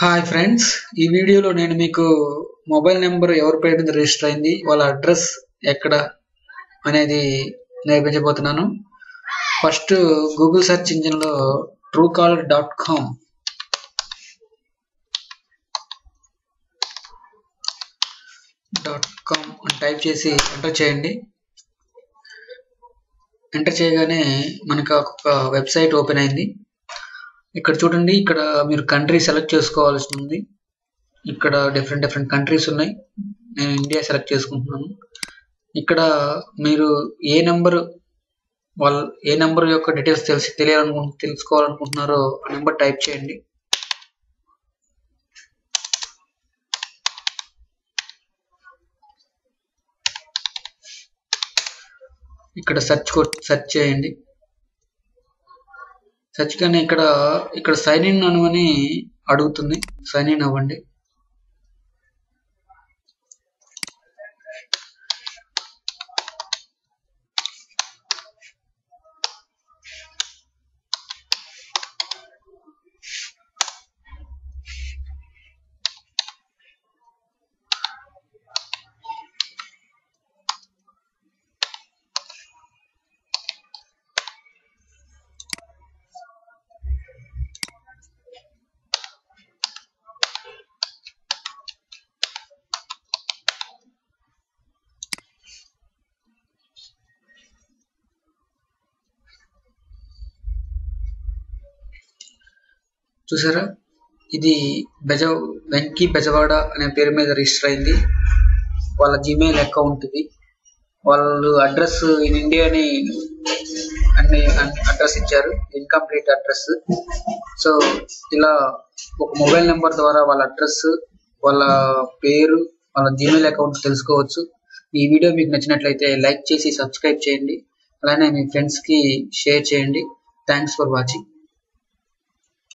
Hi friends, ఈ వీడియోలో నేను మీకు మొబైల్ నెంబర్ ఎవరి పేరు మీద రిజిస్టర్ అయింది, వాళ్ళ అడ్రస్ ఎక్కడ అనేది నేర్పించబోతున్నాను. ఫస్ట్ గూగుల్ సెర్చ్ ఇంజిన్లో truecaller.com అని టైప్ చేసి ఎంటర్ చేయండి. ఎంటర్ చేయగానే మనకు ఒక వెబ్సైట్ ఓపెన్ అయింది. ఇక్కడ చూడండి, ఇక్కడ మీరు కంట్రీ సెలెక్ట్ చేసుకోవాల్సి ఉంది. ఇక్కడ డిఫరెంట్ కంట్రీస్ ఉన్నాయి. నేను ఇండియా సెలెక్ట్ చేసుకుంటున్నాను. ఇక్కడ మీరు ఏ నెంబర్ యొక్క డీటెయిల్స్ తెలుసుకోవాలనుకుంటున్నారో ఆ నెంబర్ టైప్ చేయండి. ఇక్కడ సెర్చ్ చేయండి. సెర్చ్ కానీ ఇక్కడ సైన్ ఇన్ అని అడుగుతుంది. సైన్ ఇన్ అవ్వండి. చూసారా, ఇది వెంకీ బెజవాడ అనే పేరు మీద రిజిస్టర్ అయింది. వాళ్ళ జీమెయిల్ అకౌంట్ ఇది. వాళ్ళు అడ్రస్ ఇన్ ఇండియా అని అడ్రస్ ఇచ్చారు, ఇన్కంప్లీట్ అడ్రస్. సో ఇలా ఒక మొబైల్ నెంబర్ ద్వారా వాళ్ళ అడ్రస్, వాళ్ళ పేరు, వాళ్ళ జీమెయిల్ అకౌంట్ తెలుసుకోవచ్చు. ఈ వీడియో మీకు నచ్చినట్లయితే లైక్ చేసి సబ్స్క్రైబ్ చేయండి. అలానే మీ ఫ్రెండ్స్కి షేర్ చేయండి. Thanks for watching.